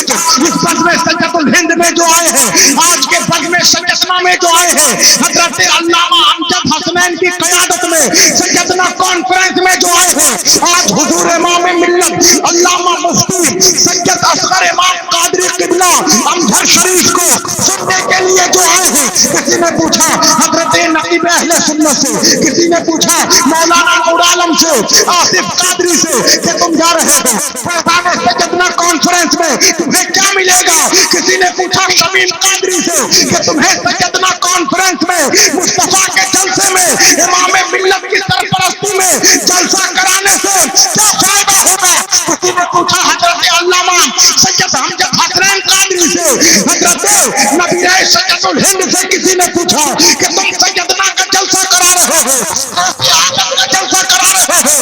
حضرات اس بزم سجدۃ الہند میں جو آئے ہیں، آج کے بزم سجدنا میں جو آئے ہیں، حضرت علامہ امجد حسنین کی قیادت میں سجدنا کانفرنس میں جو آئے ہیں، آج حضور امام ملت علامہ مفتی سید اصغر امام قادری قبلہ امجد شریف کو سننے کے لیے جو آئے ہیں، کسی نے پوچھا حضرت نقیب اہل سنت سے، کسی نے پوچھا مولانا نور عالم سے، آصف قادری سے کہ تم جا رہے ہو فیضان سجدنا کانفرنس میں، تمہیں کیا ملے گا؟ کسی نے پوچھا شمیم قادری سے کہ تمہیں سجدنا کانفرنس میں مصطفیٰ کے جلسے میں امام ملت کی سرپرستی میں جلسہ کرانے سے کیا فائدہ ہوگا؟ کسی نے پوچھا حضرت علامہ سید امجد حسنین قادری سے، حضرت نبی سجد الہند سے کسی نے پوچھا کہ تم سجدنا کا جلسہ کرا رہے ہو، کا جلسہ کرا رہے ہو،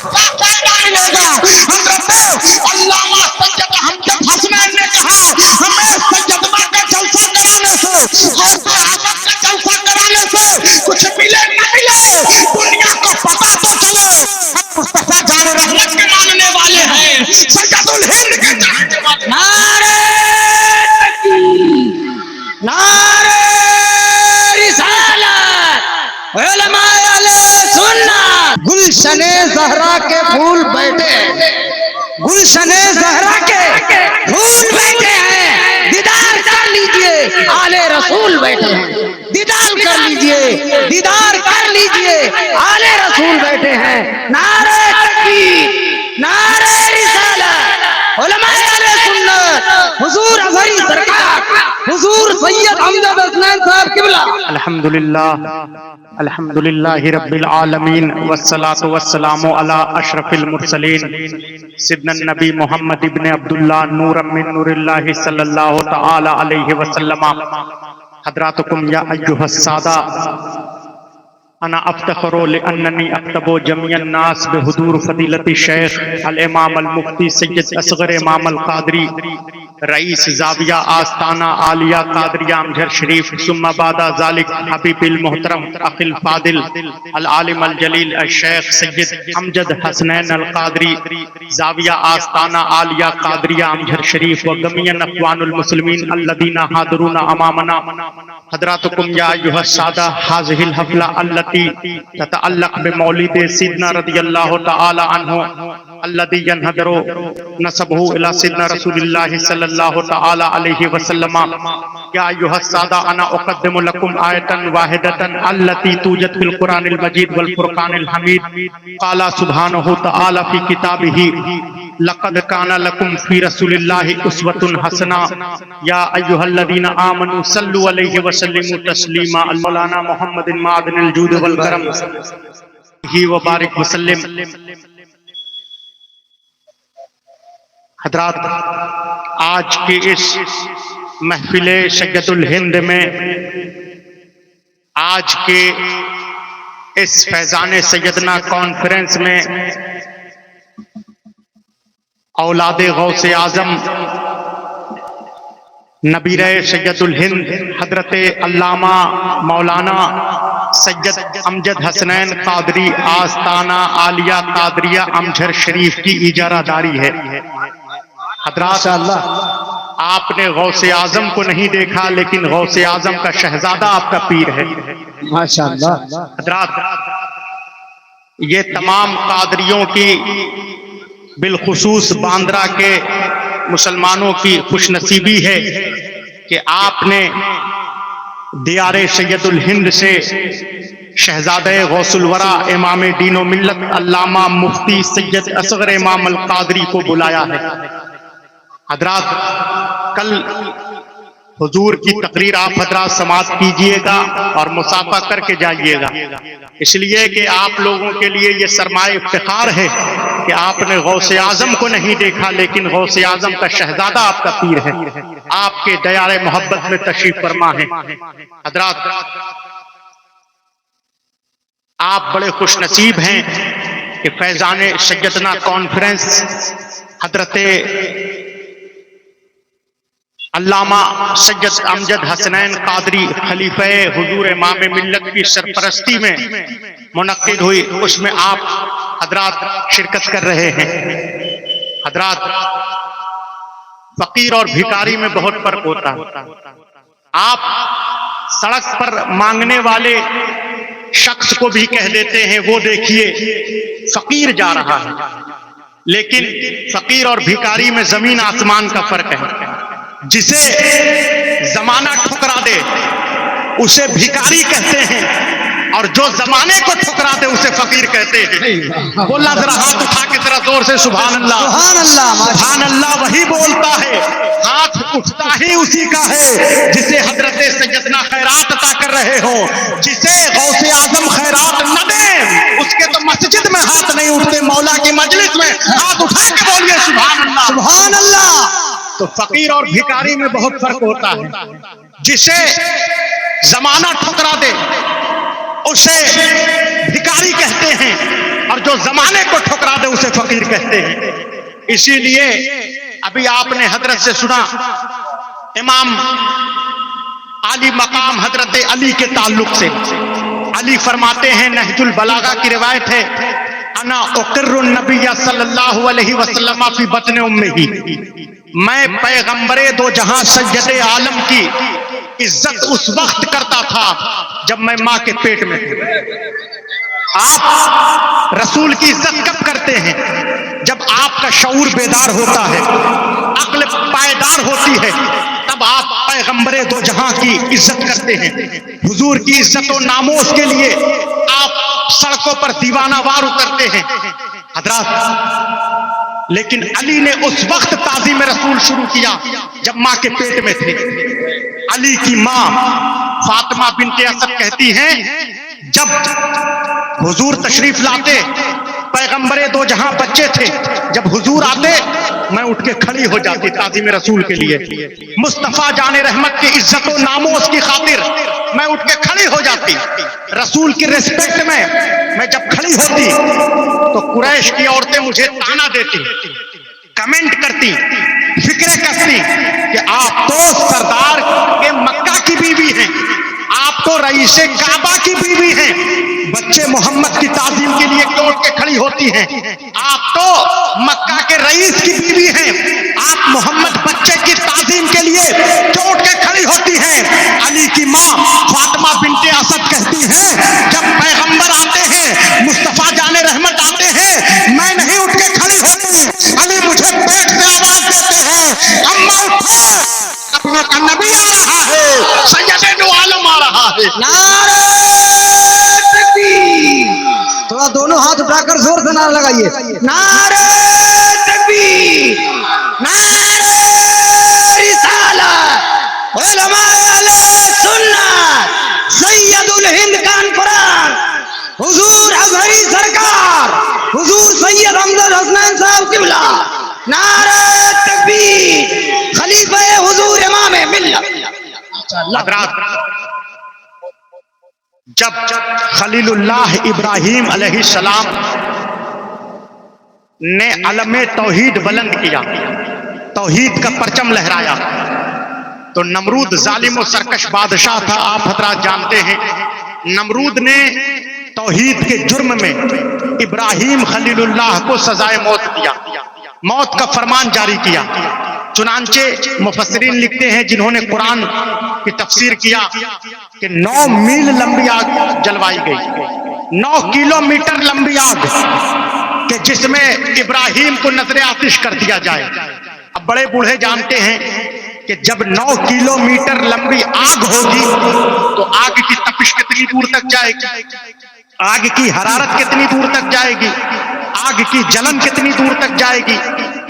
کیا فائدہ ملے گا؟ حضرت علامہ سید امجد حسنین نے کہا ہمیں سجدنا کا جلسہ کرانے سے، غوث اعظم کا جلسہ کرانے سے کچھ ملے نہ ملے، دنیا کو پتہ تو چلے مصطفیٰ جان رحمت کے ماننے والے ہیں، سجد الہند کے جاننے والے۔ نعرہ تکبیر، نعرہ رسالت، علماء اہل سنت گلشن زہرا کے پھول بیٹھے ہیں، گلشن زہرا کے پھول بیٹھے ہیں، دیدار کر لیجئے، آل رسول بیٹھے ہیں، دیدار کر لیجئے، دیدار کر لیجئے، آل رسول بیٹھے ہیں۔ نعرہ تکبیر، نعرہ رسالت، علماء اہل سنت، حضور اظہری سرکار، حضور سید امجد حسنین صاحب قبلہ۔ الحمدللہ رب العالمین والصلاة والسلام علی اشرف المرسلین سیدنا النبی محمد ابن عبداللہ نورا من نور اللہ صلی اللہ تعالی علیہ وسلم۔ حضراتکم یا ایہا السادہ، انا افتخر لاننی اکتب جميع الناس بحضور فضیلت الشیخ الامام المفتی سید اصغر امام القادری رئیس زاویہ آستانہ عالیہ قادریہ امجد شریف، ثم بعد ذلك حبیب المحترم اخی الفاضل العالم الجلیل الشیخ سید امجد حسنین القادری زاویہ آستانہ عالیہ قادریہ امجد شریف و جميع اخوان المسلمین الذین حاضرون امامنا۔ حضراتکم یا ایہا السادہ، هذه الحفلہ التي تتعلق بمولد سیدنا رضی اللہ تعالی عنہ الذي ينحدر نسبه الى سيدنا رسول الله صلى الله تعالى عليه وسلم۔ يا ايها السادة، انا اقدم لكم آية واحدة التي توجد في القرآن المجيد والفرقان الحميد۔ قال سبحانه تعالى في كتابه لقد كان لكم في رسول الله أسوة حسنة يا أيها الذين آمنوا صلوا عليه وسلموا تسليما۔ مولانا محمد معدن الجود والکرم ہی وبارک وسلم۔ حضرات، آج کی اس محفل سید الہند میں، آج کے اس فیضان سیدنا کانفرنس میں اولاد غوث اعظم نبیر سید الہند حضرت علامہ مولانا سید امجد حسنین قادری آستانہ عالیہ قادریہ امجد شریف کی اجارہ داری ہے۔ حضرات، آپ نے غوث اعظم کو نہیں دیکھا، لیکن غوث اعظم کا شہزادہ آپ کا پیر ہے۔ ماشاءاللہ۔ حضرات، یہ تمام قادریوں کی، بالخصوص باندرا کے مسلمانوں کی خوش نصیبی ہے کہ آپ نے دیار سید الہند سے شہزادہ غوث الورا امام دین و ملت علامہ مفتی سید اصغر امام القادری کو بلایا ہے۔ حضرات، کل حضور کی تقریر آپ حضرات سماعت کیجئے گا اور مصافحہ کر کے جائیے گا، اس لیے کہ آپ لوگوں کے لیے یہ سرمایہ افتخار ہے کہ آپ نے غوث اعظم کو نہیں دیکھا، لیکن غوث اعظم کا شہزادہ آپ کا پیر ہے، آپ کے دیار محبت میں تشریف فرما ہے۔ حضرات، آپ بڑے خوش نصیب ہیں کہ فیضان سیدنا کانفرنس حضرت علامہ سید امجد حسنین قادری خلیفہ حضور امام ملت کی سرپرستی میں منعقد ہوئی، اس میں آپ حضرات شرکت کر رہے ہیں۔ حضرات، فقیر اور بھکاری میں بہت فرق ہوتا ہے. آپ سڑک پر مانگنے والے شخص کو بھی کہہ دیتے ہیں وہ دیکھیے فقیر جا رہا ہے، لیکن فقیر اور بھکاری میں زمین آسمان کا فرق ہے. جسے زمانہ ٹھکرا دے اسے بھکاری کہتے ہیں، اور جو زمانے کو ٹھکرا دے اسے فقیر کہتے ہیں. بولنا ذرا ہاتھ اٹھا کے ذرا زور سے سبحان اللہ. سبحان اللہ. سبحان اللہ وہی بولتا ہے، ہاتھ اٹھتا ہی اسی کا ہے جسے حضرت سیدنا خیرات عطا کر رہے ہوں. جسے غوث اعظم خیرات نہ دیں اس کے تو مسجد میں ہاتھ نہیں اٹھتے، مولا کی مجلس میں ہاتھ اٹھا کے بولیے سبحان اللہ. سبحان اللہ. تو فقیر اور بھکاری میں بہت فرق ہوتا ہے. جسے زمانہ ٹھکرا دے اسے بھکاری کہتے ہیں، اور جو زمانے کو ٹھکرا دے اسے فقیر کہتے ہیں. اسی لیے ابھی آپ نے حضرت سے سنا امام عالی مقام حضرت علی کے تعلق سے. علی فرماتے ہیں، نہج البلاغہ کی روایت ہے، انا اقر النبی صلی اللہ علیہ وسلم فی بطن امہ، میں پیغمبر دو جہاں سید عالم کی عزت اس وقت کرتا تھا جب میں ماں کے پیٹ میں تھا. آپ رسول کی عزت کب کرتے ہیں؟ جب آپ کا شعور بیدار ہوتا ہے، عقل پائیدار ہوتی ہے، تب آپ پیغمبر دو جہاں کی عزت کرتے ہیں. حضور کی عزت و ناموس کے لیے آپ سڑکوں پر دیوانہ وار اترتے ہیں حضرات. لیکن علی نے اس وقت تعظیم رسول شروع کیا جب ماں کے پیٹ میں تھے. علی کی ماں فاطمہ بنت اسد کہتی ہیں، جب حضور تشریف لاتے، پیغمبر دو جہاں بچے تھے، جب حضور آتے میں اٹھ کے کھڑی ہو جاتی تعظیم رسول کے لیے. مصطفیٰ جان رحمت کی عزت و ناموس کی خاطر میں اٹھ کے کھڑی ہو جاتی. رسول کی ریسپیکٹ میں جب کھڑی ہوتی تو قریش کی عورتیں مجھے تانا دیتی، کمنٹ کرتی، فکریں کرتی کہ آپ تو سردار کے مکہ کی بیوی ہیں، آپ تو رئیس کعبہ کی بیوی ہیں، بچے محمد کی تعظیم کے لیے کیوں اٹھ کے کھڑی ہوتی ہیں؟ آپ تو مکہ کے رئیس کی بیوی ہیں، آپ محمد بچے کی تعظیم کے لیے کیوں اٹھ کے کھڑی ہوتی ہیں؟ علی کی ماں فاطمہ بنت اسد کہتی ہیں، جب پیغمبر آتے ہیں، مصطفیٰ جان رحمت آتے ہیں، میں نہیں اٹھ کے کھڑی ہوتی. علی مجھے پیٹ سے آواز دیتے ہیں، اماں اٹھو، اپنا کا نبی آ رہا ہے، سید دو عالم آ رہا ہے. نعرہ تکبیر. تھوڑا دونوں ہاتھ اٹھا کر زور سے نعرہ لگائیے. نعرہ تکبیر، نعرہ رسالت، علماء اہل سنت، سید الہند کانفرنس، حضور اظہری سرکار، حضور سید حمزہ حسنین صاحب قبلہ، نعرہ تکبیر، خلیفہ حضور امام ملت. حضرات، جب خلیل اللہ ابراہیم علیہ السلام نے علم توحید بلند کیا، توحید کا پرچم لہرایا، تو نمرود ظالم و سرکش بادشاہ تھا. آپ حضرات جانتے ہیں نمرود نے توحید کے جرم میں ابراہیم خلیل اللہ کو سزائے موت دیا، موت کا فرمان جاری کیا. چنانچہ مفسرین لکھتے ہیں جنہوں نے قرآن کی تفسیر کیا کہ 9 میل لمبی آگ جلوائی گئی، 9 کلومیٹر لمبی آگ، کہ جس میں ابراہیم کو نظر آتش کر دیا جائے. اب بڑے بوڑھے جانتے ہیں کہ جب 9 کلومیٹر لمبی آگ ہوگی تو آگ کی تپش کتنی دور تک جائے گی، آگ کی حرارت کتنی دور تک جائے گی، آگ کی جلن کتنی دور تک جائے گی.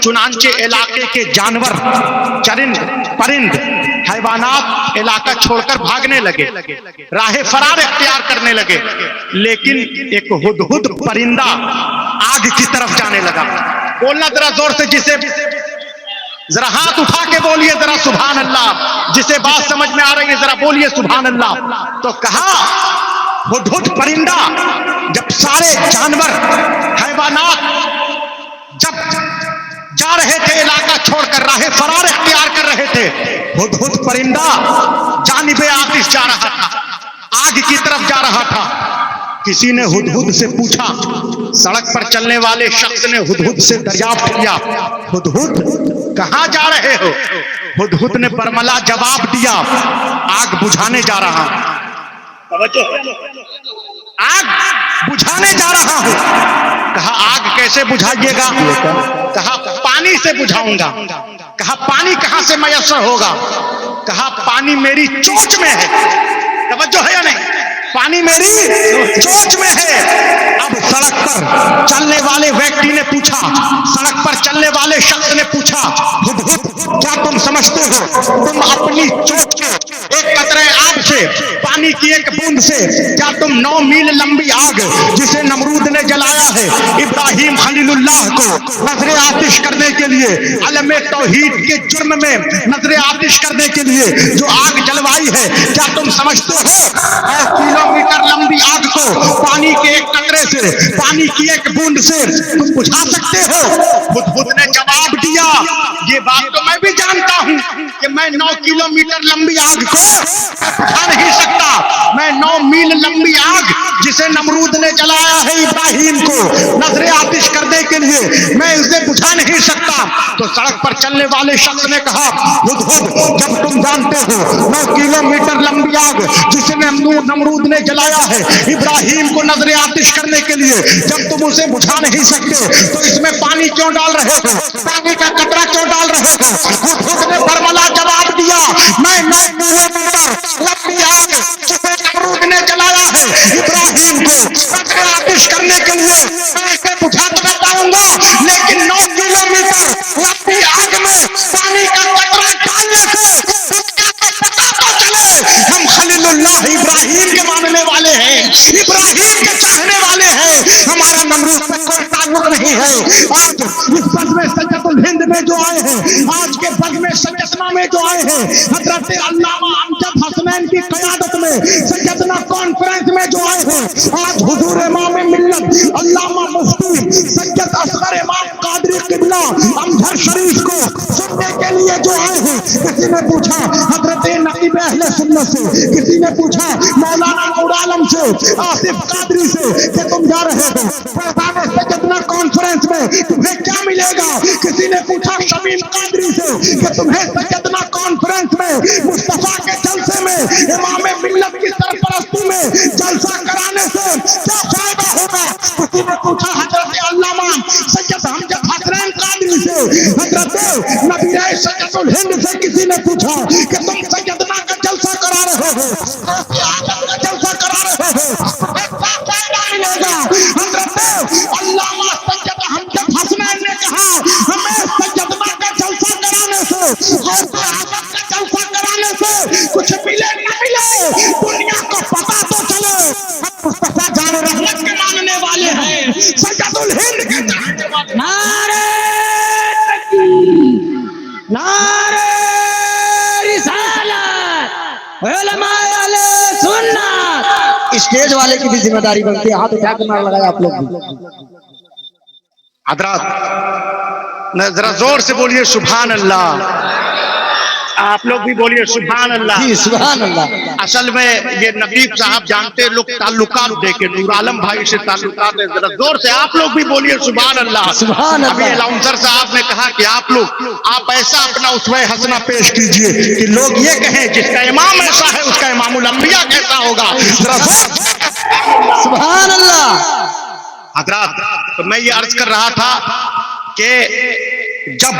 چنانچہ علاقے کے جانور، چرند پرند، حیوانات علاقہ چھوڑ کر بھاگنے لگے، راہ فرار اختیار کرنے لگے. لیکن ایک ہدہد پرندہ آگ کی طرف جانے لگا. بولنا ذرا زور سے، جسے ذرا ہاتھ اٹھا کے بولیے ذرا سبحان اللہ، جسے بات سمجھ میں آ رہی ہے ذرا بولیے سبحان اللہ. تو کہا ہدہد پرندہ، جب سارے جانور حیوانات جب جا رہے تھے علاقہ چھوڑ کر، راہ فرار اختیار کر رہے تھے، ہدہد پرندہ جانب آتش جا رہا تھا، آگ کی طرف جا رہا تھا. کسی نے ہدہد سے پوچھا، سڑک پر چلنے والے شخص نے ہدہد سے دریافت کیا، ہدہد کہاں جا رہے ہو؟ ہدہد نے برملا جواب دیا، آگ بجھانے جا رہا ہوں۔ آگ بجھانے جا رہا ہوں۔ کہا آگ کیسے بجھائیے گا؟ کہا پانی سے بجھاؤں گا۔ کہا پانی کہاں سے میسر ہوگا؟ کہا پانی میری چونچ میں ہے۔ توجہ ہے یا نہیں؟ پانی میری چونچ میں ہے۔ اب سڑک پر چلنے والے ویکتی نے پوچھا، سڑک پر چلنے والے شخص نے پوچھا، ہدہد کیا تم سمجھتے ہو تم اپنی چونچ کے ایک قطرے آب سے، پانی کی ایک بوند سے، کیا تم 9 میل لمبی آگ جسے نمرود نے جلایا ہے ابراہیم خلیل اللہ کو نظر آتش کرنے کے لیے، علم توحید کے جرم میں نظر آتش کرنے کے لیے جو آگ جلوائی ہے، کیا تم سمجھتے ہو 9 کلومیٹر لمبی آگ کو پانی کے ایک قطرے سے، پانی کی ایک بوند سے تم بجھا سکتے ہو؟ ہدہد نے جواب دیا، یہ بات تو میں بھی جانتا ہوں کہ میں 9 کلومیٹر لمبی آگ کو بجھا نہیں سکتا، میں 9 میل لمبی آگ جسے نمرود نے جلایا ہے ابراہیم کو نظر آتش کرنے کے لیے، میں اسے بجھا نہیں سکتا۔ تو سڑک پر چلنے والے شخص نے کہا، ہدہد جب تم جانتے ہو 9 کلومیٹر لمبی آگ جسے نمرود نے جلایا ہے ابراہیم کو نظر آتش کرنے کے لیے، جب تم اسے بجھا نہیں سکتے تو اس میں پانی کیوں ڈال رہے ہو؟ پانی کا قطرہ کیوں ڈال رہے ہو؟ ہدہد نے برملا جواب دیا، میں 9 کلومیٹر لمبی آگ جسے نمرود نے جلایا ہے ابراہیم کو نظر آتش کرنے کے لیے، میں اسے بجھا تو نہ پاؤں گا، لیکن 9 کلومیٹر لمبی آگ میں پانی کا قطرہ ڈالنے سے ہم خلیل اللہ ابراہیم کے ماننے والے ہیں، ابراہیم کے چاہنے والے ہیں، ہمارا نمرود سے کوئی تعلق نہیں ہے۔ آج اس بزم سجدۃ الہند میں جو آئے ہیں، آج کے بزم سجدنا میں جو آئے ہیں، حضرت علامہ امجد حسنین کی قیادت میں سجدنا کانفرنس میں جو آئے ہیں، آج حضور امام ملت علامہ مفتی سید اصغر امام قادری قبلہ امجد شریف کو سننے کے لیے جو آئے ہیں، کسی نے پوچھا حضرت نقیب اہل سنت سے، کسی نے پوچھا مولانا نور عالم سے، آصف قادری سے کہ تم جا رہے ہو فیضان سجدنا کانفرنس میں تمہیں کیا ملے گا؟ کسی نے پوچھا شمیم قادری سے کہ تمہیں سجدنا کانفرنس میں مصطفیٰ کے جلسے میں امام ملت کی سرپرستی میں جلسہ کرانے سے کیا فائدہ ہوگا؟ کسی نے پوچھا حضرت علامہ سید امجد حسنین قادری سے، حضرت نبی سجدۃ الہند سے کسی نے پوچھا کہ تم سیدنا کا جلسہ کرا رہے ہو، جلسہ کرا رہے ہو، کیا فائدہ ملے گا؟ حضرت علامہ سید امجد حسنین نے کہا، ہمیں سیدنا کا جلسہ کرانے سے اور صحابت کا جلسہ کرانے سے کچھ ملے نہ ملے، دنیا کو پتا تو چلے ہم مصطفیٰ جان رحمت کے ماننے والے ہیں، سجدۃ الہند کے چاہنے والے۔ نعرہ تکبیر، نعرہ رسالت، علماء اہل سنت۔ اسٹیج والے کی بھی ذمہ داری بنتی ہے، ہاتھ اٹھا کے نعرہ لگایا آپ لوگ بھی۔ حضرات ذرا زور سے بولیے سبحان اللہ، آپ لوگ بھی بولیے سبحان اللہ۔ جی سبحان اللہ۔ اصل میں یہ نقیب صاحب جانتے لوگ تعلقات دے کے نور عالم بھائی سے تعلقات ہے، ذرا زور سے آپ لوگ بھی بولیے سبحان اللہ۔ سبحان اللہ۔ ابھی الاؤنسر صاحب نے کہا کہ آپ ایسا اپنا اسوہ حسنہ پیش کیجئے کہ لوگ یہ کہیں جس کا امام ایسا ہے اس کا امام الانبیاء کیسا ہوگا، ذرا زور سے سبحان اللہ۔ حضرات تو میں یہ عرض کر رہا تھا کہ جب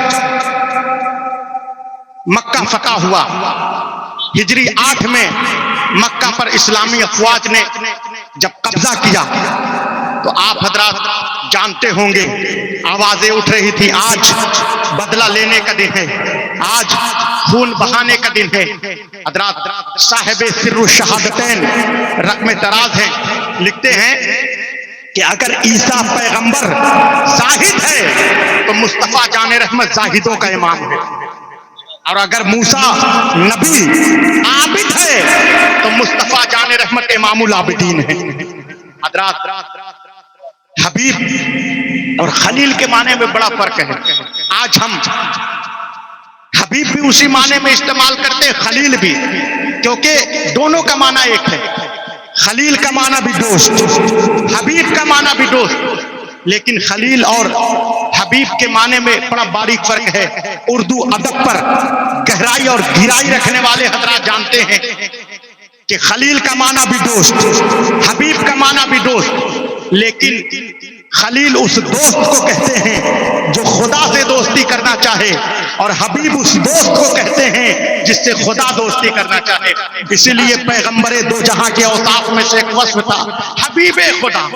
مکہ فتح ہوا ہجری 8 میں، مکہ پر اسلامی افواج نے جب قبضہ کیا تو آپ حضرات جانتے ہوں گے آوازیں اٹھ رہی تھی، آج بدلہ لینے کا دن ہے، آج خون بہانے کا دن ہے۔ حضرات صاحب سر الشہادتین رقم دراز ہیں، لکھتے ہیں کہ اگر عیسیٰ پیغمبر زاہد ہے تو مصطفیٰ جان رحمت زاہدوں کا امام ہے، اور اگر موسیٰ نبی عابد ہے تو مصطفیٰ جان رحمت امام العابدین ہے۔ حضرات حبیب اور خلیل کے معنی میں بڑا فرق ہے۔ آج ہم حبیب بھی اسی معنی میں استعمال کرتے ہیں، خلیل بھی، کیونکہ دونوں کا معنی ایک ہے۔ خلیل کا معنی بھی دوست، حبیب کا معنی بھی دوست، لیکن خلیل اور حبیب کے معنی میں بڑا باریک فرق ہے۔ اردو ادب پر گہرائی اور گہرائی رکھنے والے حضرات جانتے ہیں کہ خلیل کا معنی بھی دوست، حبیب کا معنی بھی دوست، لیکن خلیل اس دوست کو کہتے ہیں جو خدا سے دوستی کرنا چاہے، اور حبیب اس دوست کو کہتے ہیں جس سے خدا دوستی کرنا چاہے۔ اسی لیے پیغمبر دو جہاں کے اوصاف میں سے ایک وصف تھا حبیب خدا۔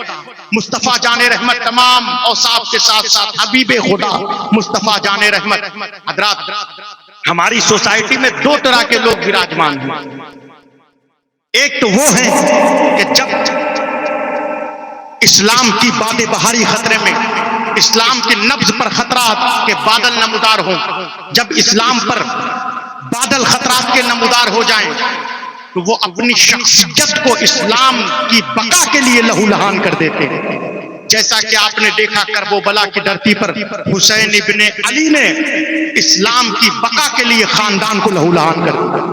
مصطفیٰ جان رحمت تمام اوصاف کے ساتھ ساتھ حبیب خدا مصطفیٰ جان رحمت۔ حضرات ہماری سوسائٹی میں دو طرح کے لوگ وراجمان ہیں۔ ایک تو وہ ہیں کہ جب اسلام کی باد بہاری خطرے میں، اسلام کی نبض پر خطرات کے بادل نمودار ہوں، جب اسلام پر بادل خطرات کے نمودار ہو جائیں تو وہ اپنی شخصیت کو اسلام کی بقا کے لیے لہو لہان کر دیتے ہیں۔ جیسا کہ آپ نے دیکھا کربلا کی دھرتی پر حسین ابن علی نے اسلام کی بقا کے لیے خاندان کو لہو لہان کر دیا۔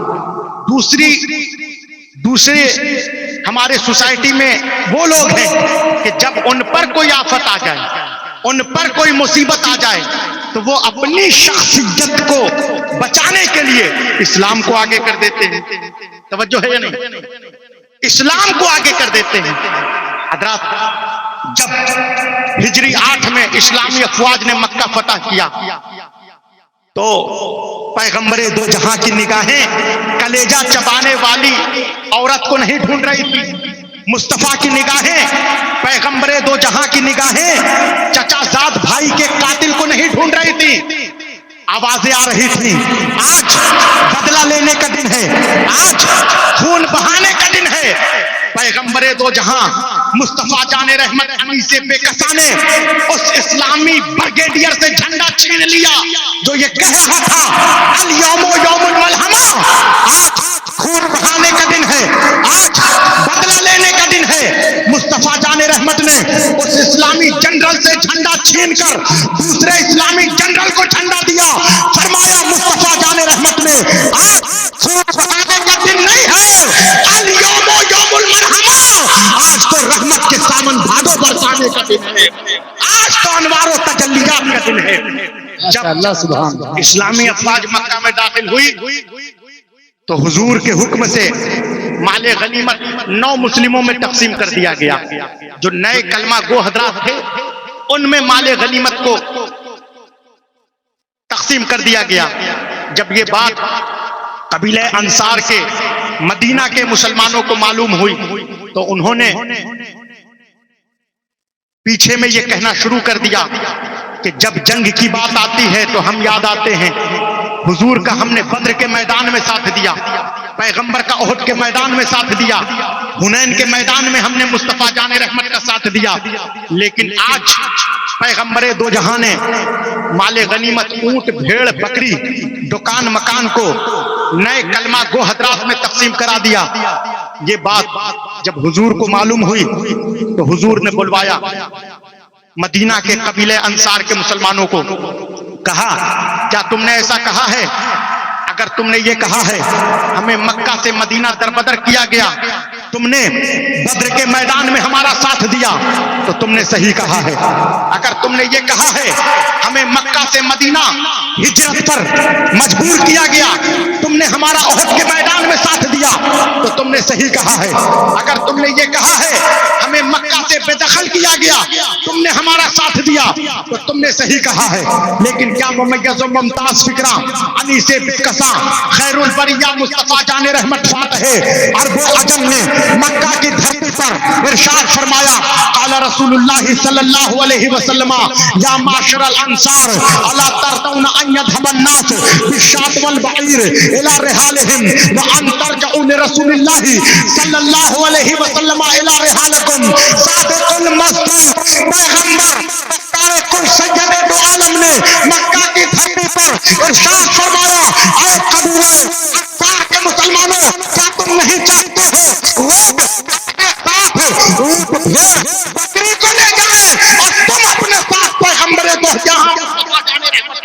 دوسرے ہمارے سوسائٹی میں وہ لوگ ہیں کہ جب ان پر کوئی آفت آ جائے، ان پر کوئی مصیبت آ جائے تو وہ اپنی شخصیت کو بچانے کے لیے اسلام کو آگے کر دیتے ہیں۔ توجہ ہے یا نہیں؟ اسلام کو آگے کر دیتے ہیں۔ حضرات جب ہجری 8 میں اسلامی افواج نے مکہ فتح کیا تو پیغمبر دو جہاں کی نگاہیں کلیجہ چبانے والی عورت کو نہیں ڈھونڈ رہی تھی، مصطفیٰ کی نگاہیں، پیغمبر دو جہاں کی نگاہیں چچا زاد بھائی کے قاتل کو نہیں ڈھونڈ رہی تھی۔ آوازیں آ رہی تھی آج بدلہ لینے کا دن ہے، آج خون بہانے کا دن ہے۔ پیغمبر دو جہاں مصطفیٰ جان رحمت انیس بے کساں نے اس اسلامی برگیڈیئر سے جھنڈا چھین لیا جو یہ کہہ رہا تھا الیوم یوم الملحمہ، آج خون بہانے کا دن ہے، آج بدلہ لینے کا دن ہے۔ مصطفیٰ جان رحمت نے اس اسلامی جنرل سے جھنڈا چھین کر دوسرے اسلامی جنرل کو جھنڈا دیا، فرمایا مصطفیٰ جان رحمت نے آج خون بہانے کا دن نہیں ہے، الیوم یوم الملحمہ، آج تو رحمت کے سامن بھاگو برسانے کا دن ہے، آج تو انوار و تجلیات کا دن ہے۔ جب اللہ سبحان اللہ اسلامی افواج مکہ میں داخل ہوئی تو حضور کے حکم سے مال غنیمت 9 مسلموں میں تقسیم کر دیا گیا۔ جو نئے کلمہ گو حضرات تھے ان میں مال غنیمت کو تقسیم کر دیا گیا۔ جب یہ بات قبیلہ انصار کے مدینہ کے مسلمانوں کو معلوم ہوئی تو انہوں نے پیچھے میں یہ کہنا شروع کر دیا کہ جب جنگ کی بات آتی ہے تو ہم یاد آتے ہیں حضور کا ہم نے بدر کے میدان میں ساتھ دیا، پیغمبر کا احد کے میدان میں ساتھ دیا، حنین کے میدان میں ہم نے مصطفیٰ جان رحمت کا ساتھ دیا، لیکن آج پیغمبر دو جہاں نے مال غنیمت اونٹ بھیڑ بکری دکان مکان کو نئے کلمہ گو حضرات میں تقسیم کرا دیا۔ یہ بات جب حضور کو معلوم ہوئی تو حضور نے بلوایا مدینہ کے قبیلہ انصار کے مسلمانوں کو، کہا کیا تم نے ایسا کہا ہے؟ اگر تم نے یہ کہا ہے ہمیں مکہ سے مدینہ دربدر کیا گیا، تم نے بدر کے میدان میں ہمارا ساتھ دیا تو تم نے صحیح کہا ہے۔ اگر تم نے یہ کہا ہے ہمیں مکہ سے مدینہ ہجرت پر مجبور کیا گیا، تم نے ہمارا احد کے میدان میں ساتھ دیا تو تم نے صحیح کہا ہے۔ اگر تم نے یہ کہا ہے ہمیں مکہ سے بے دخل کیا گیا، تم نے ہمارا ساتھ دیا تو تم نے صحیح کہا ہے۔ لیکن کیا ممیز و ممتاز فکرہ انیس بے کساں خیر البریہ مصطفیٰ جان رحمت فاتح عرب و عجم نے مکہ کی دھرتی پر ارشاد فرمایا، قال رسول اللہ صلی اللہ علیہ وسلم یا معاشر الانصار الا ترضون ان يذهب الناس بالشاة والبعير الى رحالهم وان ترجعوا لرسول الله صلی اللہ علیہ وسلم الى رحالكم۔ صادق المصدوق پیغمبر کل سید دو عالم نے مکہ کی دھرتی پر ارشاد فرمایا، اے قبیلہ انصار کے مسلمانوں، کیا تم نہیں چاہتے ہو لوگ اپنے ساتھ اونٹ بھیڑ بکری کو لے جائیں اور تم اپنے ساتھ پیغمبر دو جہاں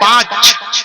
5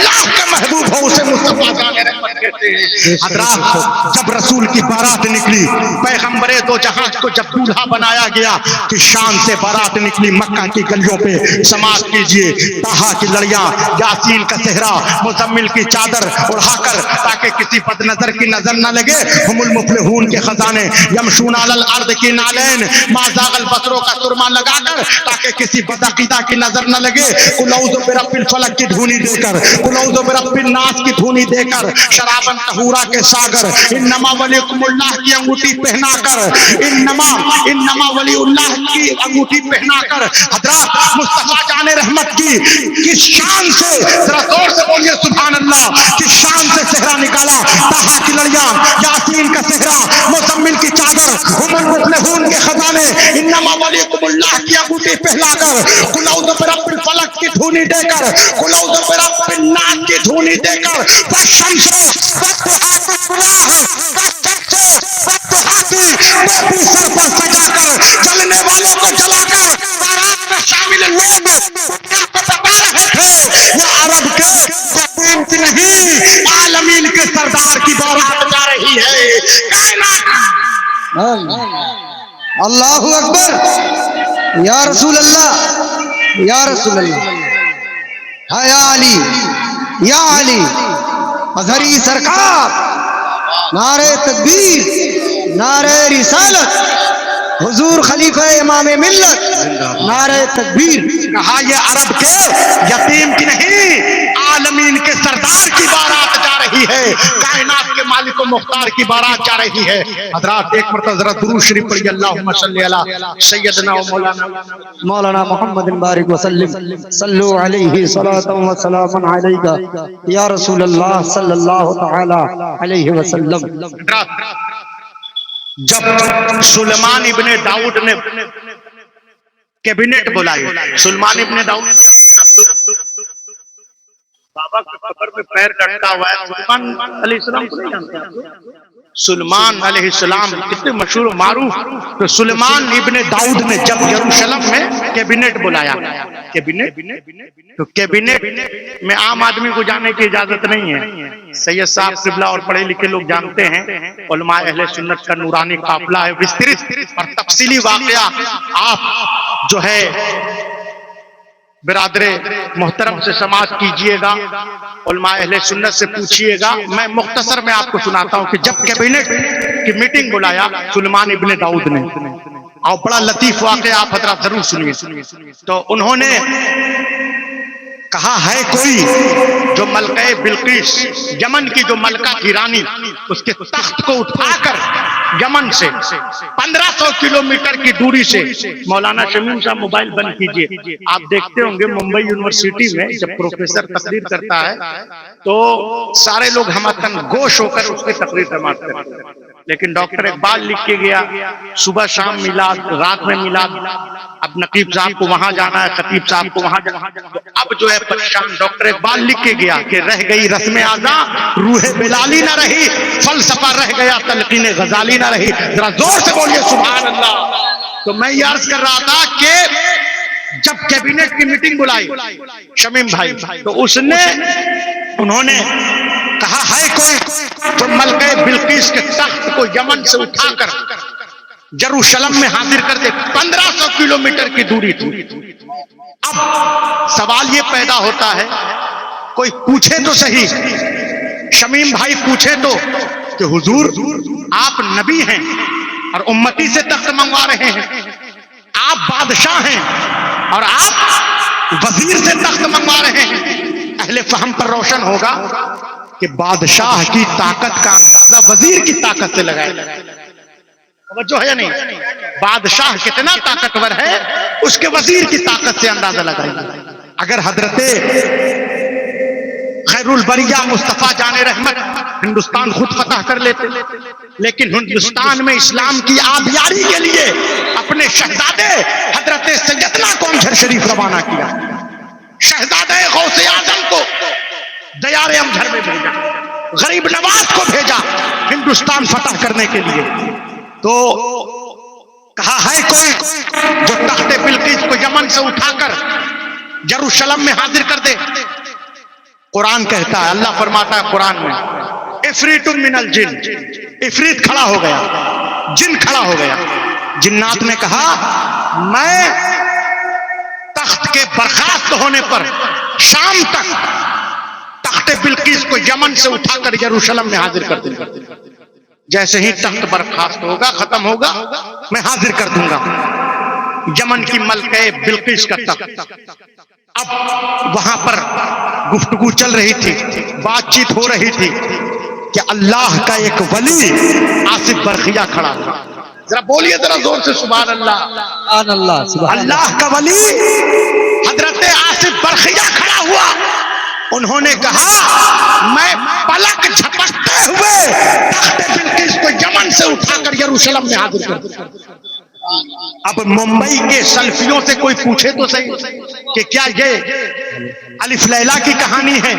اللہ کا محبوب ہو اسے مصطفیٰ جان رحمت کہتے ہیں۔ حضرات جب رسول کی بارات نکلی، پیغمبر دو جہاں کو جب دولہا بنایا گیا کہ شان سے بارات نکلی مکہ کی گلیوں پہ، سماعت کیجئے طٰہٰ کی لڑیاں، یاسین کا صحرا، مزمل کی چادر اڑا کر تاکہ کسی بد نظر کی نظر نہ لگے، ہم المفلحون کے خزانے یمشون علی الارض کی نالین، ما زاغ البصر کا سرما لگا کر تاکہ کسی بد عقیدہ کی نظر نہ لگے، قل اعوذ برب الفلق کی دھونی دے کر، قل اعوذ برب الناس کی دھونی دے کر، شرابن طہورا کے ساگر، انما ولیکم اللہ کی انگوٹھی پہنا کر، انما ولی اللہ کی انگوٹھی پہنا کر، حضرات مصطفیٰ جان رحمت کی کس شان سے، ذرا زور سے بولیے سبحان اللہ، کس شان سے صحرا نکالا، طٰہٰ کی لڑیاں، یاسین کا صحرا، مزمل کی چادر، ہم المفلحون کے خزانے، انما ولیکم اللہ کی انگوٹھی پہلا کر، قل اعوذ برب الفلق کی دھونی دے کر، قل اعوذ برب الناس کی دھونی دے کر، والشمس والضحیٰ کی گناہ ہے، ٹوپی سر پر سجا کر، جلنے والوں کو جلا کر، بارات میں شامل لوگ دنیا کو بتا رہے تھے یہ عرب کے یتیم کی نہیں، عالمین کے سردار کی بارات جا رہی ہے، کائنات۔ اللہ اکبر، یا رسول اللہ، یا رسول اللہ، یا علی، یا علی، اظہری سرکار، نعرہ تکبیر، نعرہ رسالت، حضور خلیفہ امام ملت، نعرہ تکبیر۔ کہا یہ عرب کے یتیم کی نہیں، عالمین کے سردار کی بارات جا رہی ہے، کائنات کے مالک و مختار کی بارات جا رہی ہے۔ حضرات ایک مرتبہ ذرا درود شریف پڑھیے، اللہم صلی علی سیدنا و مولانا محمد بارک وسلم، صلو علیہ صلاۃ و سلام علیکہ یا رسول اللہ صلی اللہ تعالی علیہ وسلم۔ جب سلیمان ابن داؤد نے کیبنٹ بلائی، سلیمان ابن داؤد بابا کے قبر میں پیر ڈٹتا ہوا ہے، سلیمان علیہ السلام کو نہیں جانتے ہیں؟ سلیمان علیہ السلام کتنے مشہور و معروف۔ تو سلیمان ابن داؤد نے جب یروشلم میں کیبنٹ بلایا، تو کیبنٹ میں عام آدمی کو جانے کی اجازت نہیں ہے، سید صاحب قبلہ اور پڑھے لکھے لوگ جانتے ہیں، علماء اہل سنت کا نورانی قافلہ ہے، وسترت اور تفصیلی واقعہ آپ جو ہے برادر محترم سے سماعت کیجئے گا، علماء اہل سنت سے پوچھئے گا۔ میں مختصر میں آپ کو سناتا ہوں کہ جب کیبنٹ کی میٹنگ بلایا سلیمان ابن داؤد نے، اور بڑا لطیف واقعہ آپ حضرات ضرور سنیے، تو انہوں نے کہا ہے کوئی جو ملکہ بلقیس، یمن کی جو ملکہ کی رانی، اس کے تخت کو اٹھا کر یمن سے 1500 کلومیٹر کی دوری سے، مولانا شمیم صاحب موبائل بند کیجئے، آپ دیکھتے ہوں گے ممبئی یونیورسٹی میں جب پروفیسر تقریر کرتا ہے تو سارے لوگ ہمتن گوش ہو کر اس کی تقریر سماعت کرتے ہیں، لیکن ڈاکٹر اقبال لکھ کے گیا صبح شام میلاد، رات میں میلاد، اب نقیب صاحب کو وہاں جانا ہے، خطیب صاحب کو وہاں جانا ہے، اب جو ہے پریشان ڈاکٹر اقبال لکھ کے گیا کہ رہ گئی رسم اعضا روح بلالی نہ رہی، فلسفہ رہ گیا تلقین غزالی نہ رہی۔ ذرا زور سے بولیے سبحان اللہ۔ تو میں یہ عرض کر رہا تھا کہ جب کیبنٹ کی میٹنگ بلائی شمیم بھائی، تو انہوں نے کہا ہے کوئی تو ملکہ بلقیس کے تخت کو یمن سے اٹھا کر یروشلم میں حاضر کر دے، 1500 کلومیٹر کی دوری تھی۔ اب سوال یہ پیدا ہوتا ہے، کوئی پوچھے تو صحیح، شمیم بھائی پوچھے تو کہ حضور آپ نبی ہیں اور امتی سے تخت منگوا رہے ہیں، آپ بادشاہ ہیں اور آپ وزیر سے تخت منگوا رہے ہیں، اہل فہم پر روشن ہوگا کہ بادشاہ کی طاقت کا اندازہ وزیر کی طاقت سے لگائے، توجہ ہے یا نہیں؟ بادشاہ کتنا طاقتور ہے اس کے وزیر کی طاقت سے اندازہ لگائے۔ اگر حضرت خیر البریہ مصطفیٰ جان رحمت ہندوستان خود فتح کر لیتے، لیکن ہندوستان میں اسلام کی آبیاری کے لیے اپنے شہزادے حضرت سیدنا کو امجھر شریف روانہ کیا، شہزادے غوث اعظم کو دیار امجھر میں بھیجا، غریب نواز کو بھیجا ہندوستان فتح کرنے کے لیے۔ تو کہا ہے کوئی جو تخت بلقیس کو یمن سے اٹھا کر یروشلم میں حاضر کر دے۔ قرآن کہتا ہے، اللہ فرماتا ہے قرآن میں، عفریت من الجن، عفریت کھڑا ہو گیا، جن کھڑا ہو گیا۔ جنات نے کہا میں تخت کے برخاست ہونے پر شام تک تخت بلقیس کو یمن سے اٹھا کر یروشلم میں حاضر کر دوں گا، جیسے ہی تخت برخاست ہوگا، ختم ہوگا، میں حاضر کر دوں گا یمن کی ملکہ بلقیس کا تخت۔ اب وہاں پر گفتگو چل رہی تھی، بات چیت ہو رہی تھی کہ اللہ کا ایک ولی آصف برقیہ کھڑا ہوا۔ ذرا بولیے ذرا زور سے سبحان اللہ۔ سبحان اللہ، سبحان اللہ۔ اللہ کا ولی حضرت آصف برقیہ کھڑا ہوا۔ انہوں نے کہا میں پلک جھپکتے ہوئے تخت بلقیس کو یمن سے اٹھا کر یروشلم میں حاضر کر دوں۔ اب ممبئی کے سلفیوں سے کوئی پوچھے تو صحیح کہ کیا یہ الف لیلا کی کہانی ہے،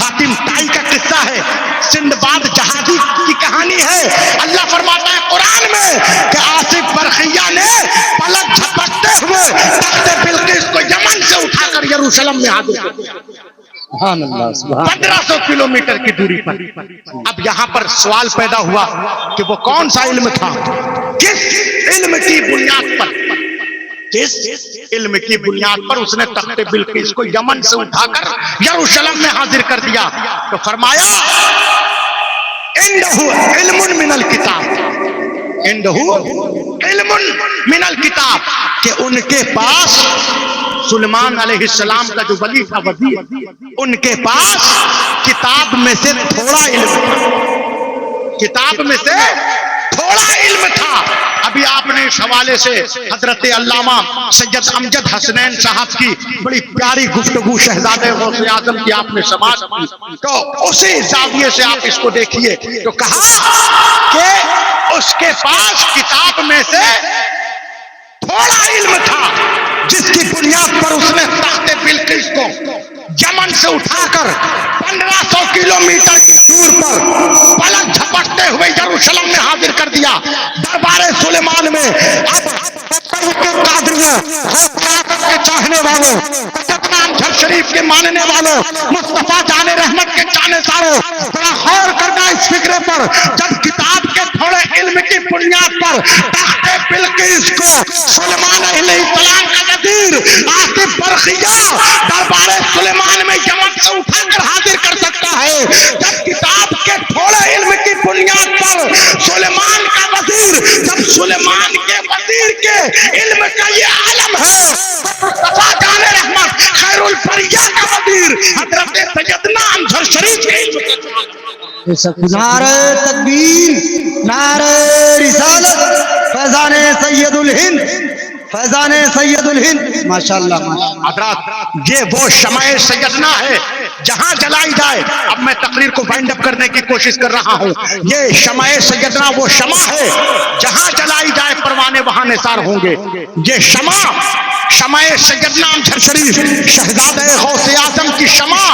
حاتم طائی کا قصہ ہے، سندباد جہازی کی کہانی ہے؟ اللہ فرماتا ہے قرآن میں کہ آصف برقیہ نے پلک جھپکتے ہوئے تخت بلقیس کو یمن سے اٹھا کر یروشلم میں حاضر کر دیا، سبحان اللہ، سبحان 1500 کلومیٹر کی دوری پر۔ اب یہاں پر سوال پیدا ہوا کہ وہ کون سا علم تھا، کس علم کی بنیاد پر، کس علم کی بنیاد پر اس نے تخت بلقیس کو یمن سے اٹھا کر یروشلم میں حاضر کر دیا؟ تو فرمایا عندہ علم من الکتاب، عندہ علم من الکتاب، کہ ان کے پاس سلیمان علیہ السلام کا جو ولی تھا وزیر، ان کے پاس کتاب میں سے تھوڑا علم تھا، کتاب میں سے تھوڑا علم تھا۔ ابھی آپ نے اس حوالے سے حضرت علامہ سید امجد حسنین صاحب کی بڑی پیاری گفتگو شہزادے غوث اعظم کی آپ نے سماعت کی، تو اسی زاویے سے آپ اس کو دیکھیے تو کہا کہ اس کے پاس کتاب میں سے تھوڑا علم تھا، جس کی بنیاد پر اس نے تخت بلقیس کو یمن سے اٹھا کر 1500 کلومیٹر کی دور پر پلک جھپکتے ہوئے یروشلم میں حاضر کر دیا۔ دربار سلیمان میں اب قادریوں کے چاہنے والوں، جھر شریف کے ماننے والوں، مصطفیٰ جان رحمت کے جانے ساروں، بڑا غور کرنا اس فکرے پر، جب کتاب کے تھوڑے علم کی بنیاد پر تخت بلقیس کو سلیمان علیہ السلام کا وزیر آصف برقیہ دربار سلیمان میں یمن سے اٹھا کر حاضر کر سکتا ہے، جب کتاب کے تھوڑے علم کی بنیاد پر سلیمان کا وزیر، جب سلیمان کے وزیر کے علم کا یہ عالم ہے، مصطفیٰ جان رحمت خیر البریہ کا وزیر حضرت سیدنا امجد شریف کے علم کا نعرہ تکبیر، نعرہ رسالت، فیضان سید الہند، فیضان سید الہند، ماشاءاللہ۔ حضرات یہ وہ شمع سیدنا ہے جہاں جلائی جائے، اب میں تقریر کو وائنڈ اپ کرنے کی کوشش کر رہا ہوں، یہ شمع سیدنا وہ شمع ہے جہاں جلائی جائے پروانے وہاں نثار ہوں گے۔ یہ شمع سیدنا امجد شریف شہزادہ غوث اعظم کی شمع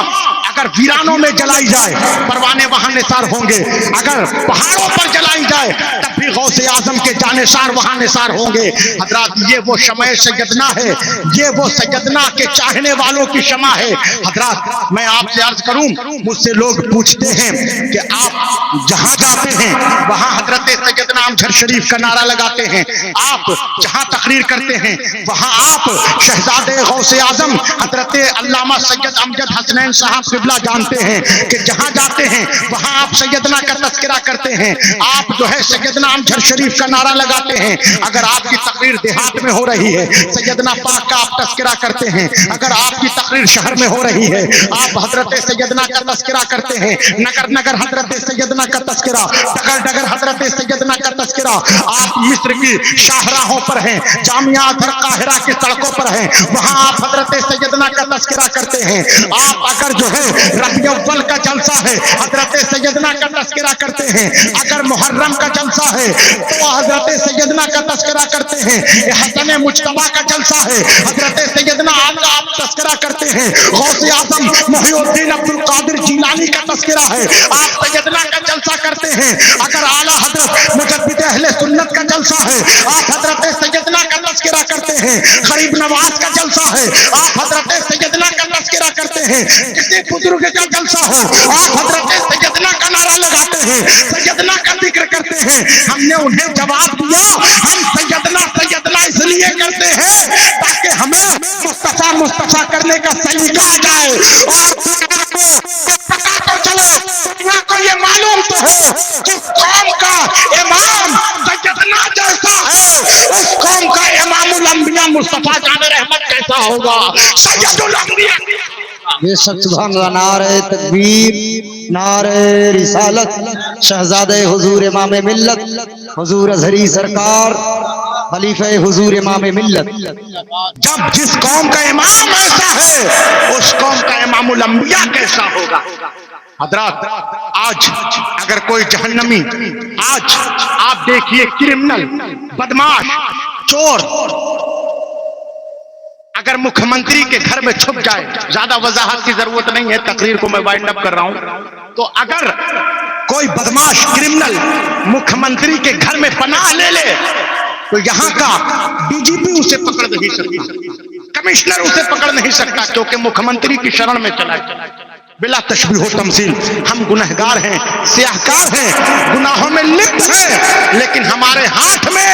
اگر ویرانوں میں جلائی جائے پروانے وہاں نثار ہوں گے، اگر پہاڑوں پر جلائی جائے تب بھی غوث اعظم کے جانثار وہاں نثار ہوں گے۔ حضرات یہ وہ شمع سیدنا ہے، یہ وہ سیدنا کے چاہنے والوں کی شمع ہے۔ حضرات میں آپ سے عرض کروں، مجھ سے لوگ پوچھتے ہیں کہ آپ جہاں جاتے ہیں وہاں حضرت سیدنا امجد شریف کا نعرہ لگاتے ہیں، آپ جہاں تقریر کرتے ہیں وہاں آپ شہزادے غوث اعظم حضرت علامہ سید امجد حسنین صاحب قبلہ جانتے ہیں کہ جہاں جاتے ہیں وہاں آپ سیدنا کا تذکرہ کرتے ہیں، آپ جو ہے سیدنا امجد شریف کا نعرہ لگاتے ہیں۔ اگر آپ کی تقریر دیہات میں ہو رہی ہے سیدنا پاک کا آپ تذکرہ کرتے ہیں، اگر آپ کی تقریر شہر میں ہو رہی ہے آپ حضرت سیدنا کا تذکرہ کرتے ہیں، نگر نگر حضرت سیدنا کا تذکرہ، ڈگر ڈگر حضرت سیدنا کا تذکرہ، آپ مصر کی شاہراہوں پر ہیں، جامعہ ازہر قاہرہ کی سڑکوں پر ہیں، وہاں آپ حضرت سیدنا کا تذکرہ کرتے ہیں۔ آپ اگر جو ہے ربیع اول کا جلسہ ہے حضرت سیدنا کا تذکرہ کرتے ہیں، اگر محرم کا جلسہ ہے تو حضرت سیدنا کا تذکرہ کرتے ہیں، حسن مجتبیٰ کا جلسہ ہے حضرت سیدنا کا آپ تذکرہ کرتے ہیں، غوث اعظم محی الدین عبد القادر جیلانی کا تذکرہ ہے آپ سیدنا کا جلسہ کرتے ہیں، اگر اعلیٰ حضرت مجدد اہل سنت کا جلسہ ہے آپ حضرت سیدنا کا تذکرہ کرتے ہیں, غریب نواز کا جلسہ ہے آپ حضرت سیدنا کا تذکرہ کرتے ہیں, کسی بزرگ کا جلسہ ہو آپ حضرت سیدنا کا نعرہ لگاتے ہیں, سیدنا کا ذکر کرتے ہیں. ہم نے انہیں جواب دیا ہم سیدنا اس لیے کرتے ہیں تاکہ ہمیں مصطفیٰ کرنے کا سلیقہ آ جائے, اور پتا تو چلے, دنیا کو یہ معلوم تو ہو کہ قوم کا امام سیدنا جیسا ہے, اس قوم کا امام الانبیاء مصطفیٰ جان رحمت کیسا ہوگا, سید الانبیاء. بے شک سبحان اللہ. نعرہ تکبیر, نعرہ رسالت, شہزادہ حضور امام ملت حضور ازہری سرکار خلیفہ حضور امام ملت. جب جس قوم کا امام ایسا ہے اس قوم کا امام الانبیاء کیسا ہوگا. حضرات آج اگر کوئی جہنمی, آج آپ دیکھیے کرمنل, بدماش, چور اگر مکھ منتری کے گھر میں چھپ جائے, زیادہ وضاحت کی ضرورت نہیں ہے, تقریر کو میں وائنڈ اپ کر رہا ہوں, تو اگر کوئی بدماش کرمنل مکھ منتری کے گھر میں پناہ لے لے تو یہاں کا ڈی جی پی اسے پکڑ نہیں سکتا, کمشنر اسے پکڑ نہیں سکتا, کیونکہ مکھ منتری کی شرن میں چلا ہے. بلا تشبیہ و تمثیل ہم گنہگار ہیں, سیاہکار ہیں, گناہوں میں لپت ہیں, لیکن ہمارے ہاتھ میں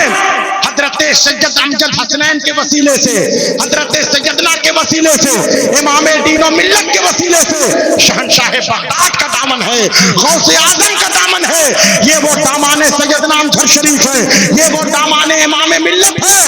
حضرت سید امجد حسنین کے وسیلے سے, حضرت سیدنا کے وسیلے سے, امام دین و ملت کے وسیلے سے شہنشاہ بغداد کا دامن ہے, غوث اعظم کا دامن ہے. یہ وہ دامان سیدنا امجد شریف ہے, یہ وہ دامان امام ملت ہے,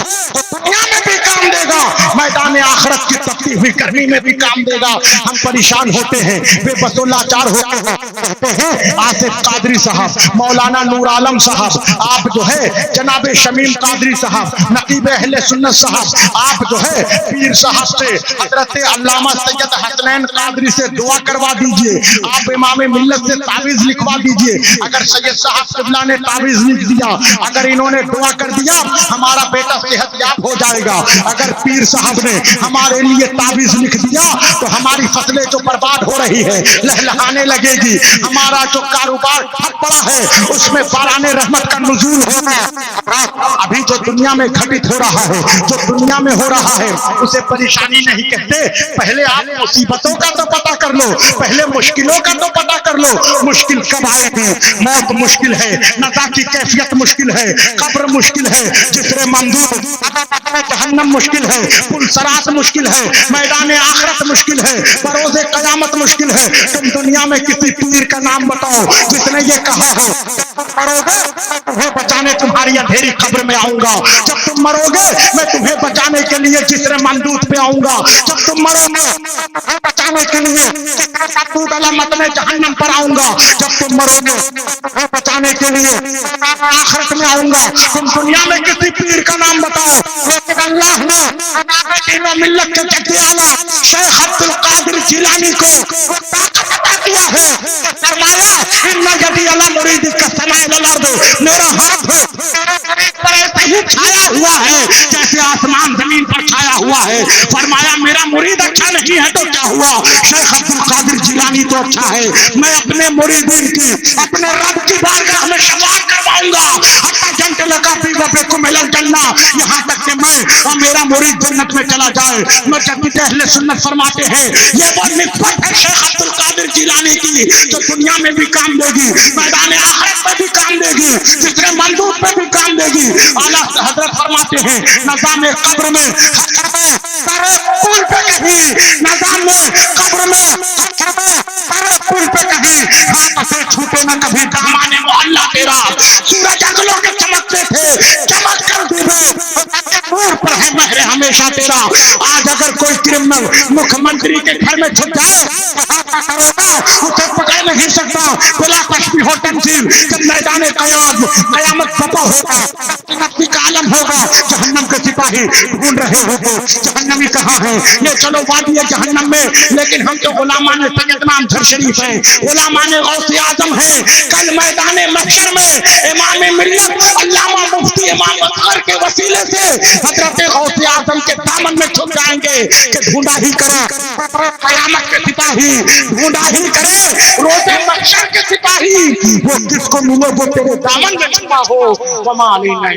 دنیا میں بھی کام دے گا, میدان آخرت کی تپتی ہوئی گرمی میں بھی کام دے گا. ہم پریشان ہوتے ہیں, بے بس و لاچار ہوتے ہیں. آصف قادری صاحب, مولانا نور عالم صاحب, آپ جو ہے جناب شمیم قادری صاحب, نقیب اہل سنت صاحب, آپ جو ہے پیر صاحب سے, حضرت علامہ سید حسنین قادری سے دعا کروا دیجئے, آپ امام ملت سے تعویذ لکھوا دیجئے. اگر سید صاحب قبلہ نے تعویذ لکھ دیا, اگر انہوں نے دعا کر دیا, ہمارا بیٹا صحت یاب ہو جائے گا. اگر پیر صاحب نے ہمارے لیے تعویذ لکھ دیا تو ہماری فصلیں جو برباد ہو رہی ہے لہلہانے لگے گی, ہمارا جو کاروبار ٹھپ پڑا ہے اس میں باران رحمت کا نزول ہوگا. ابھی جو دنیا میں گھٹت ہو رہا ہے, جو دنیا میں ہو رہا ہے, اسے پریشانی نہیں کہتے. پہلے آپ مصیبتوں کا تو پتہ کر لو, پہلے مشکلوں کا تو پتہ کر لو. مشکل کب آئے ہیں؟ موت مشکل ہے, نزا کی کیفیت مشکل ہے, قبر مشکل ہے, جسر ممدود, جہنم مشکل ہے, پل صراط مشکل ہے, میدان آخرت مشکل ہے, بروز قیامت مشکل ہے. تم دنیا میں کسی پیر کا نام بتاؤ جس نے یہ کہا ہو تمہیں بچانے تمہاری اندھیری قبر میں آؤں گا, جب تم مرو گے میں تمہیں بچانے کے لیے جسر ممدود پہ آؤں گا, جب تم مرو گے بچانے کے لیے متن جہنم پر آؤں گا, جب تم مرو گے بچانے کے لیے آخرت میں آؤں گا. تم دنیا میں کسی پیر کا نام بتاؤ, لیکن اللہ نے دین و ملت کے جد اعلیٰ شیخ عبد القادر جیلانی کو طاقت عطا کیا ہے. فرمایا ان یدی علی مرید کا سماء الارض, میرا ہاتھ پر ایسے ہی چھایا ہوا ہے جیسے آسمان زمین پر چھایا ہوا ہے. فرمایا میرا مرید اچھا نہیں ہے تو کیا ہوا, شیخ عبد القادر جیلانی تو اچھا ہے. میں اپنے مریدین کی اپنے رب کی بارگاہ میں شفاعت کرواؤں گا حتی جنت لگا فی وفیکم الی الجنہ, یہاں تک کہ میں اور میرا مرید جنت میں چلا جائے. مجدد اہل سنت فرماتے ہیں یہ وہ نسبت ہے شیخ عبد القادر جیلانی کی جو دنیا میں بھی کام دے گی, میدان آخرت میں بھی کام دے گی, جسر ممدود میں بھی کام دے گی. اعلیٰ حضرت فرماتے ہیں نظام قبر میں سارے پل پہ کہیں, نظام قبر میں سارے پل پہ کہیں ہاتھ سے چھوٹے نہ کبھی دامان محلہ تیرا. سورج اگلوں کے چمکتے تھے, چمک کر ڈوبے, نور پر ہے مہر ہمیشہ تیرا. آج اگر کوئی کرمنل مکھ منتری کے گھر میں چھپ جائے اسے پکڑ نہیں سکتا. بلا تشبیہ و تمثیل جب میدان قیامت بپا ہوگا, نفسی کا عالم ہوگا, جہنم کے سپاہی ڈھونڈ رہے ہوگے جہنمی کہاں ہے. یہ چلو وادی جہنم میں, لیکن ہم جو غلامان سیدنا امجد شریف ہیں, غلامان غوث اعظم ہیں, کل میدان محشر میں امام ملت علامہ مفتی امام اصغر کے وسیلے سے حضرت غوث اعظم کے دامن میں چھپ جائیں گے کہ ڈھونڈا ہی کرے قیامت کے سپاہی, ڈھونڈا ہی کرے روز محشر کے سپاہی, وہ کس کو ملے وہ تیرے دامن میں چھپا ہو. وما علینا